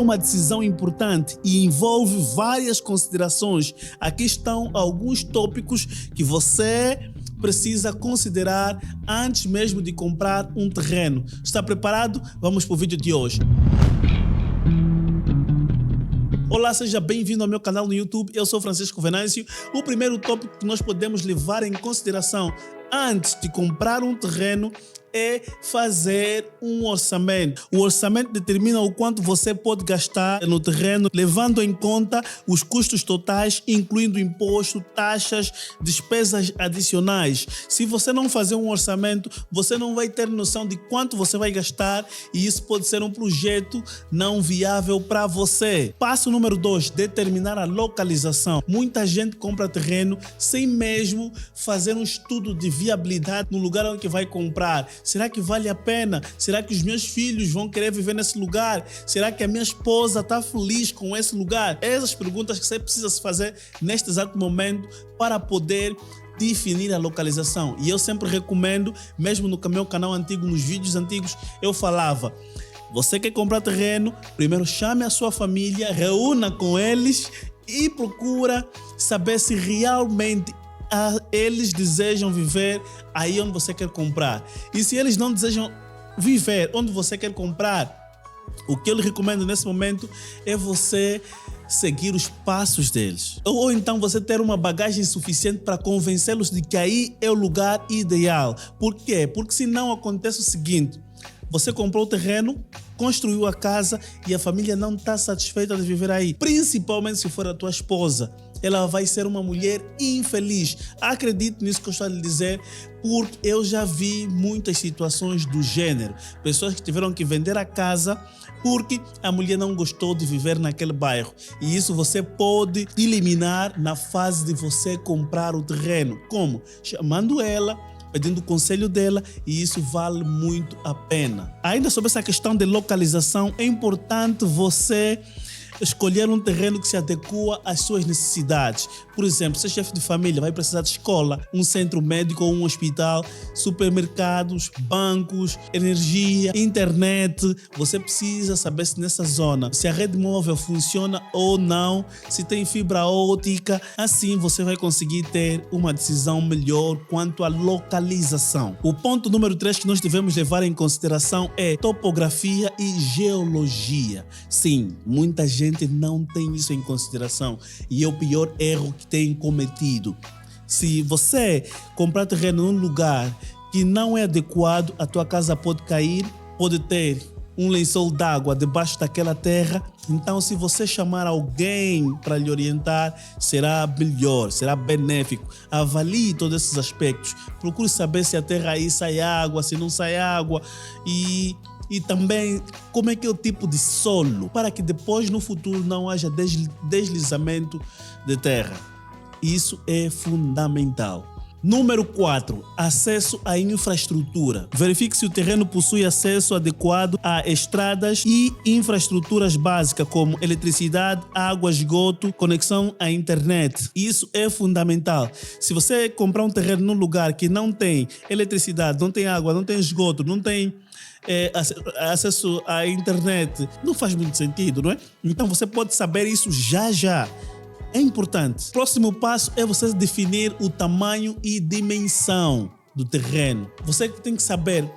uma decisão importante e envolve várias considerações. Aqui estão alguns tópicos que você precisa considerar antes mesmo de comprar um terreno. Está preparado? Vamos para o vídeo de hoje. Olá, seja bem-vindo ao meu canal no YouTube. Eu sou Francisco Venâncio. O primeiro tópico que nós podemos levar em consideração antes de comprar um terreno é fazer um orçamento. O orçamento determina o quanto você pode gastar no terreno, levando em conta os custos totais, incluindo imposto, taxas, despesas adicionais. Se você não fazer um orçamento, você não vai ter noção de quanto você vai gastar e isso pode ser um projeto não viável para você. Passo número 2, determinar a localização. Muita gente compra terreno sem mesmo fazer um estudo de viabilidade no lugar onde vai comprar. Será que vale a pena? Será que os meus filhos vão querer viver nesse lugar? Será que a minha esposa está feliz com esse lugar? Essas perguntas que você precisa se fazer neste exato momento para poder definir a localização. E eu sempre recomendo, mesmo no meu canal antigo, nos vídeos antigos, eu falava: você quer comprar terreno? Primeiro chame a sua família, reúna com eles e procura saber se realmente eles desejam viver aí onde você quer comprar. E se eles não desejam viver onde você quer comprar, o que eu lhe recomendo nesse momento é você seguir os passos deles. Ou então você ter uma bagagem suficiente para convencê-los de que aí é o lugar ideal. Por quê? Porque senão acontece o seguinte: você comprou o terreno, construiu a casa e a família não está satisfeita de viver aí. Principalmente se for a tua esposa. Ela vai ser uma mulher infeliz. Acredito nisso que eu estou a lhe dizer, porque eu já vi muitas situações do gênero. Pessoas que tiveram que vender a casa porque a mulher não gostou de viver naquele bairro. E isso você pode eliminar na fase de você comprar o terreno. Como? Chamando ela, pedindo o conselho dela, e isso vale muito a pena. Ainda sobre essa questão de localização, é importante você escolher um terreno que se adequa às suas necessidades. Por exemplo, se é chefe de família, vai precisar de escola, um centro médico ou um hospital, supermercados, bancos, energia, internet. Você precisa saber se nessa zona, se a rede móvel funciona ou não, se tem fibra óptica. Assim você vai conseguir ter uma decisão melhor quanto à localização. O ponto número 3 que nós devemos levar em consideração é topografia e geologia. Sim, muita gente não tem isso em consideração e é o pior erro que tem cometido. Se você comprar terreno num lugar que não é adequado, a tua casa pode cair, pode ter um lençol d'água debaixo daquela terra. Então, se você chamar alguém para lhe orientar, será melhor, será benéfico. Avalie todos esses aspectos. Procure saber se a terra aí sai água, se não sai água e também como é que é o tipo de solo, para que depois no futuro não haja deslizamento de terra. Isso é fundamental. Número 4, acesso à infraestrutura. Verifique se o terreno possui acesso adequado a estradas e infraestruturas básicas como eletricidade, água, esgoto, conexão à internet. Isso é fundamental. Se você comprar um terreno num lugar que não tem eletricidade, não tem água, não tem esgoto, não tem acesso à internet, não faz muito sentido, não é? Então você pode saber isso já. É importante. Próximo passo é você definir o tamanho e dimensão do terreno. Você tem que saber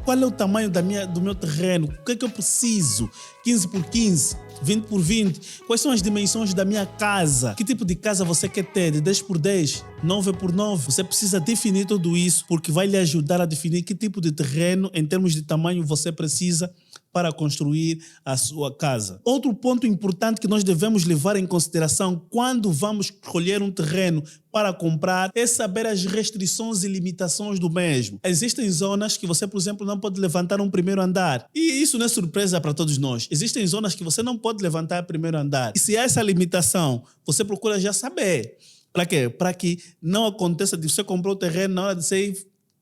qual é o tamanho do meu terreno, o que é que eu preciso, 15 por 15, 20 por 20, quais são as dimensões da minha casa, que tipo de casa você quer ter, de 10 por 10, 9 por 9. Você precisa definir tudo isso, porque vai lhe ajudar a definir que tipo de terreno, em termos de tamanho, você precisa para construir a sua casa. Outro ponto importante que nós devemos levar em consideração quando vamos escolher um terreno para comprar é saber as restrições e limitações do mesmo. Existem zonas que você, por exemplo, não pode levantar um primeiro andar. E isso não é surpresa para todos nós. Existem zonas que você não pode levantar primeiro andar. E se há essa limitação, você procura já saber. Para quê? Para que não aconteça de você comprar o terreno, na hora de você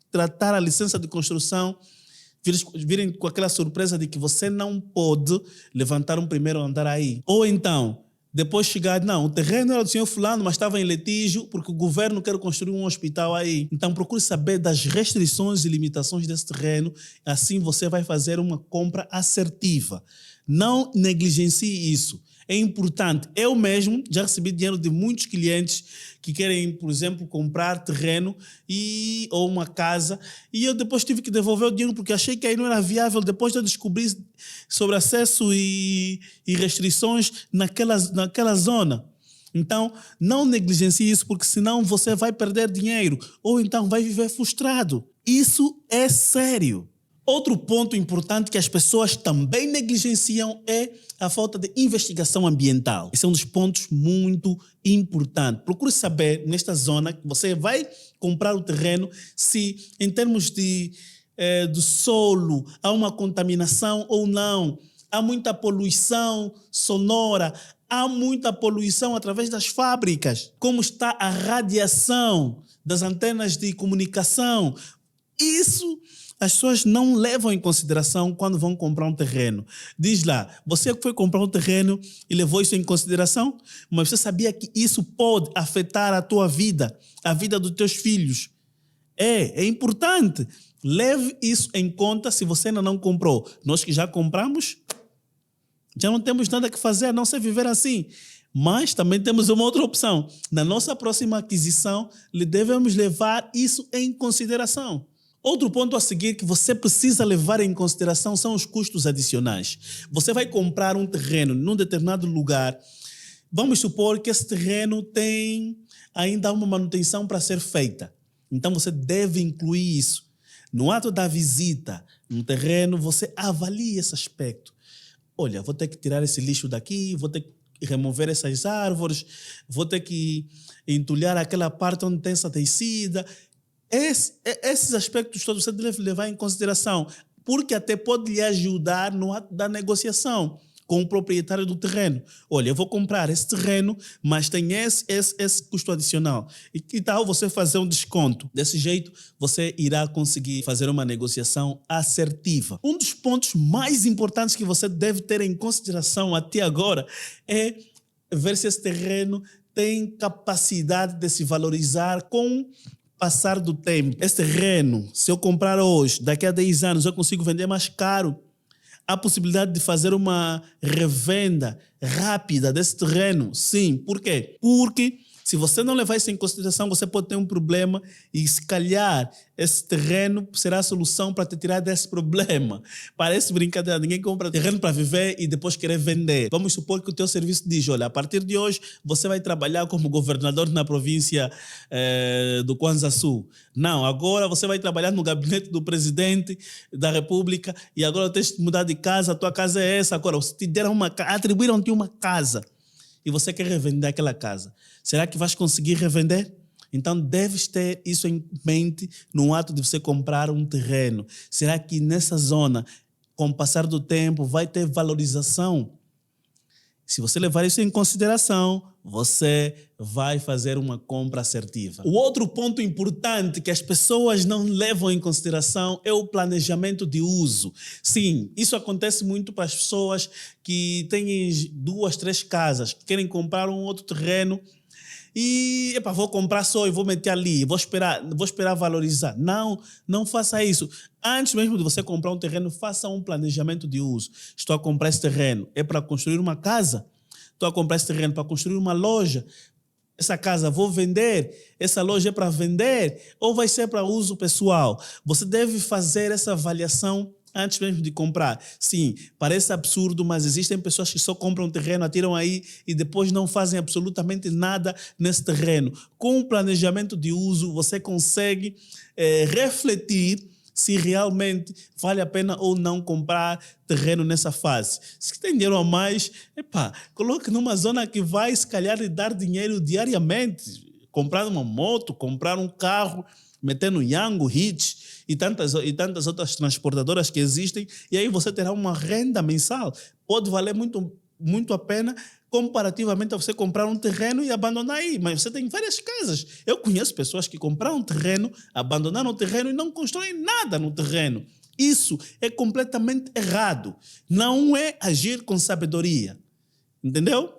tratar a licença de construção, virem com aquela surpresa de que você não pode levantar um primeiro andar aí. Ou então, Depois chegar, não, o terreno era do senhor fulano, mas estava em litígio porque o governo quer construir um hospital aí. Então procure saber das restrições e limitações desse terreno, assim você vai fazer uma compra assertiva. Não negligencie isso. É importante. Eu mesmo já recebi dinheiro de muitos clientes que querem, por exemplo, comprar terreno ou uma casa, e eu depois tive que devolver o dinheiro porque achei que aí não era viável, depois de eu descobrir sobre acesso e restrições naquela zona. Então, não negligencie isso, porque senão você vai perder dinheiro ou então vai viver frustrado. Isso é sério. Outro ponto importante que as pessoas também negligenciam é a falta de investigação ambiental. Esse é um dos pontos muito importantes. Procure saber, nesta zona, que você vai comprar o terreno, se em termos do solo há uma contaminação ou não. Há muita poluição sonora, há muita poluição através das fábricas. Como está a radiação das antenas de comunicação? Isso as pessoas não levam em consideração quando vão comprar um terreno. Diz lá, você foi comprar um terreno e levou isso em consideração? Mas você sabia que isso pode afetar a tua vida, a vida dos teus filhos? É importante. Leve isso em conta se você ainda não comprou. Nós que já compramos, já não temos nada que fazer a não ser viver assim. Mas também temos uma outra opção. Na nossa próxima aquisição, devemos levar isso em consideração. Outro ponto a seguir que você precisa levar em consideração são os custos adicionais. Você vai comprar um terreno num determinado lugar. Vamos supor que esse terreno tem ainda uma manutenção para ser feita. Então você deve incluir isso. No ato da visita no terreno, você avalie esse aspecto. Olha, vou ter que tirar esse lixo daqui, vou ter que remover essas árvores, vou ter que entulhar aquela parte onde tem essa descida. Esses aspectos todos você deve levar em consideração, porque até pode lhe ajudar no ato da negociação com o proprietário do terreno. Olha, eu vou comprar esse terreno, mas tem esse custo adicional. E que tal você fazer um desconto? Desse jeito, você irá conseguir fazer uma negociação assertiva. Um dos pontos mais importantes que você deve ter em consideração até agora é ver se esse terreno tem capacidade de se valorizar com passar do tempo. Esse terreno, se eu comprar hoje, daqui a 10 anos eu consigo vender mais caro. Há possibilidade de fazer uma revenda rápida desse terreno? Sim. Por quê? Porque se você não levar isso em consideração, você pode ter um problema e, se calhar, esse terreno será a solução para te tirar desse problema. Parece brincadeira, ninguém compra terreno para viver e depois querer vender. Vamos supor que o teu serviço diz, olha, a partir de hoje você vai trabalhar como governador na província do Kwanza Sul. Não, agora você vai trabalhar no gabinete do presidente da República e agora tens de mudar de casa, a tua casa é essa. Agora, te deram atribuíram-te uma casa e você quer revender aquela casa. Será que vais conseguir revender? Então, deves ter isso em mente no ato de você comprar um terreno. Será que nessa zona, com o passar do tempo, vai ter valorização? Se você levar isso em consideração, você vai fazer uma compra assertiva. O outro ponto importante que as pessoas não levam em consideração é o planejamento de uso. Sim, isso acontece muito para as pessoas que têm 2, 3 casas, que querem comprar um outro terreno e vou comprar só e vou meter ali, vou esperar valorizar. Não faça isso. Antes mesmo de você comprar um terreno, faça um planejamento de uso. Estou a comprar esse terreno, é para construir uma casa? Estou a comprar esse terreno para construir uma loja? Essa casa vou vender? Essa loja é para vender? Ou vai ser para uso pessoal? Você deve fazer essa avaliação antes mesmo de comprar. Sim, parece absurdo, mas existem pessoas que só compram um terreno, atiram aí e depois não fazem absolutamente nada nesse terreno. Com o planejamento de uso, você consegue refletir se realmente vale a pena ou não comprar terreno nessa fase. Se tem dinheiro a mais, coloque numa zona que vai, se calhar, lhe dar dinheiro diariamente. Comprar uma moto, comprar um carro, meter no Yango, Hitch e tantas outras transportadoras que existem, e aí você terá uma renda mensal. Pode valer muito, muito a pena comparativamente a você comprar um terreno e abandonar aí. Mas você tem várias casas. Eu conheço pessoas que compraram um terreno, abandonaram o terreno e não constroem nada no terreno. Isso é completamente errado. Não é agir com sabedoria. Entendeu?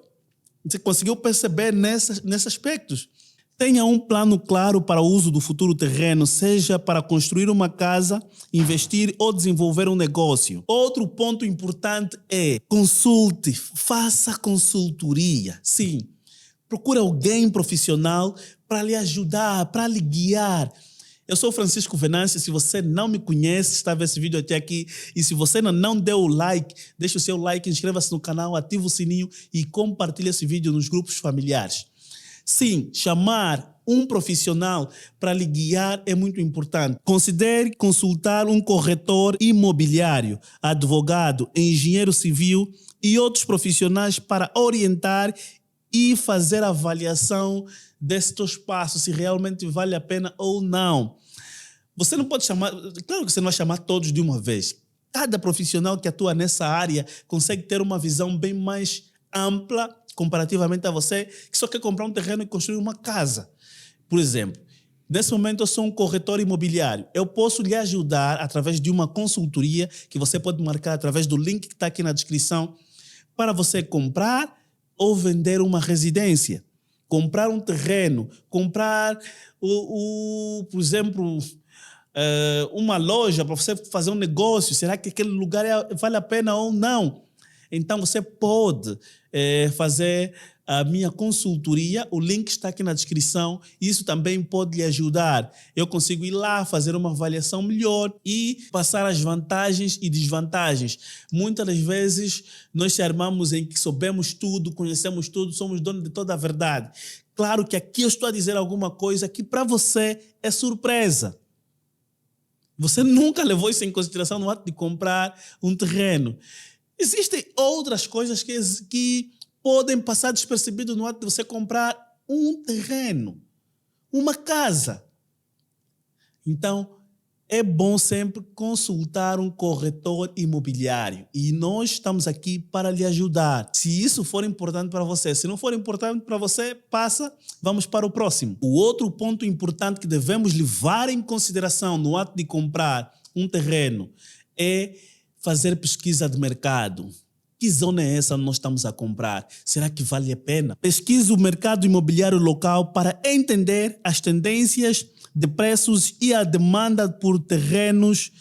Você conseguiu perceber nesses aspectos? Tenha um plano claro para o uso do futuro terreno, seja para construir uma casa, investir ou desenvolver um negócio. Outro ponto importante é consulte, faça consultoria. Sim, procure alguém profissional para lhe ajudar, para lhe guiar. Eu sou Francisco Venâncio. Se você não me conhece, está vendo esse vídeo até aqui. E se você ainda não deu o like, deixa o seu like, inscreva-se no canal, ative o sininho e compartilhe esse vídeo nos grupos familiares. Sim, chamar um profissional para lhe guiar é muito importante. Considere consultar um corretor imobiliário, advogado, engenheiro civil e outros profissionais para orientar e fazer a avaliação desse teu espaço, se realmente vale a pena ou não. Você não pode chamar, claro que você não vai chamar todos de uma vez. Cada profissional que atua nessa área consegue ter uma visão bem mais ampla comparativamente a você que só quer comprar um terreno e construir uma casa. Por exemplo, nesse momento eu sou um corretor imobiliário. Eu posso lhe ajudar através de uma consultoria que você pode marcar através do link que está aqui na descrição para você comprar ou vender uma residência. Comprar um terreno, comprar, por exemplo, uma loja para você fazer um negócio. Será que aquele lugar vale a pena ou não? Então você pode fazer a minha consultoria, o link está aqui na descrição. Isso também pode lhe ajudar. Eu consigo ir lá, fazer uma avaliação melhor e passar as vantagens e desvantagens. Muitas das vezes nós se armamos em que sabemos tudo, conhecemos tudo, somos donos de toda a verdade. Claro que aqui eu estou a dizer alguma coisa que para você é surpresa. Você nunca levou isso em consideração no ato de comprar um terreno. Existem outras coisas que podem passar despercebido no ato de você comprar um terreno, uma casa. Então, é bom sempre consultar um corretor imobiliário. E nós estamos aqui para lhe ajudar. Se isso for importante para você, se não for importante para você, passa, vamos para o próximo. O outro ponto importante que devemos levar em consideração no ato de comprar um terreno é fazer pesquisa de mercado. Que zona é essa onde nós estamos a comprar? Será que vale a pena? Pesquise o mercado imobiliário local para entender as tendências de preços e a demanda por terrenos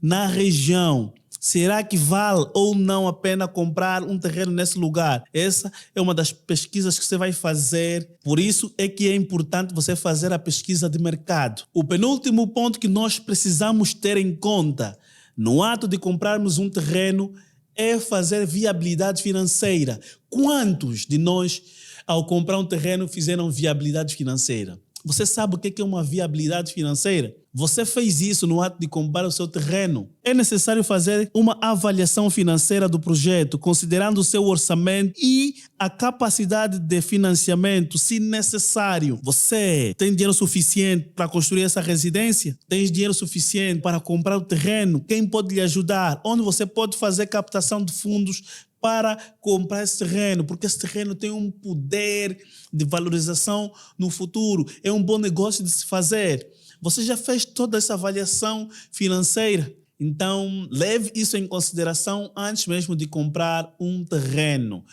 na região. Será que vale ou não a pena comprar um terreno nesse lugar? Essa é uma das pesquisas que você vai fazer. Por isso é que é importante você fazer a pesquisa de mercado. O penúltimo ponto que nós precisamos ter em conta no ato de comprarmos um terreno é fazer viabilidade financeira. Quantos de nós, ao comprar um terreno, fizeram viabilidade financeira? Você sabe o que é uma viabilidade financeira? Você fez isso no ato de comprar o seu terreno. É necessário fazer uma avaliação financeira do projeto, considerando o seu orçamento e a capacidade de financiamento, se necessário. Você tem dinheiro suficiente para construir essa residência? Tem dinheiro suficiente para comprar o terreno? Quem pode lhe ajudar? Onde você pode fazer captação de fundos para comprar esse terreno? Porque esse terreno tem um poder de valorização no futuro. É um bom negócio de se fazer. Você já fez toda essa avaliação financeira? Então, leve isso em consideração antes mesmo de comprar um terreno.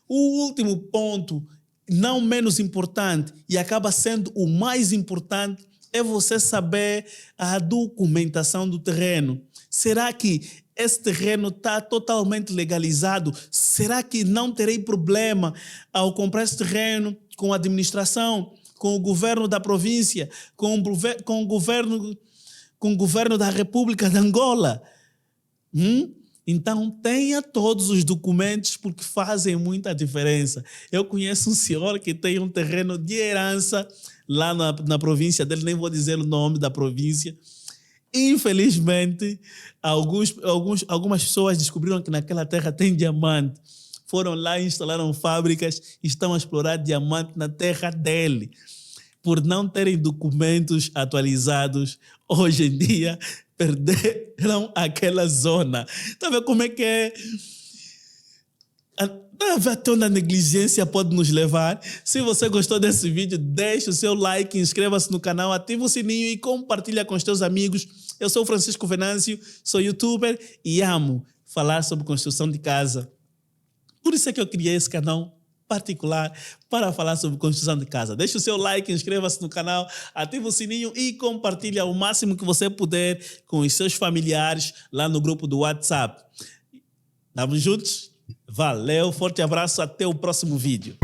O último ponto, não menos importante, e acaba sendo o mais importante, é você saber a documentação do terreno. Será que esse terreno está totalmente legalizado? Será que não terei problema ao comprar esse terreno com a administração, com o governo da província, com o governo da República de Angola? Então, tenha todos os documentos porque fazem muita diferença. Eu conheço um senhor que tem um terreno de herança lá na província dele, nem vou dizer o nome da província. Infelizmente, algumas pessoas descobriram que naquela terra tem diamante. Foram lá e instalaram fábricas e estão a explorar diamante na terra dele. Por não terem documentos atualizados, hoje em dia, perderam aquela zona. Está vendo como é que é? Até onde a negligência pode nos levar. Se você gostou desse vídeo, deixe o seu like, inscreva-se no canal, ative o sininho e compartilha com os teus amigos. Eu sou o Francisco Venâncio, sou youtuber e amo falar sobre construção de casa. Por isso é que eu criei esse canal particular para falar sobre construção de casa. Deixe o seu like, inscreva-se no canal, ative o sininho e compartilhe ao máximo que você puder com os seus familiares lá no grupo do WhatsApp. Estamos juntos? Valeu, forte abraço, até o próximo vídeo.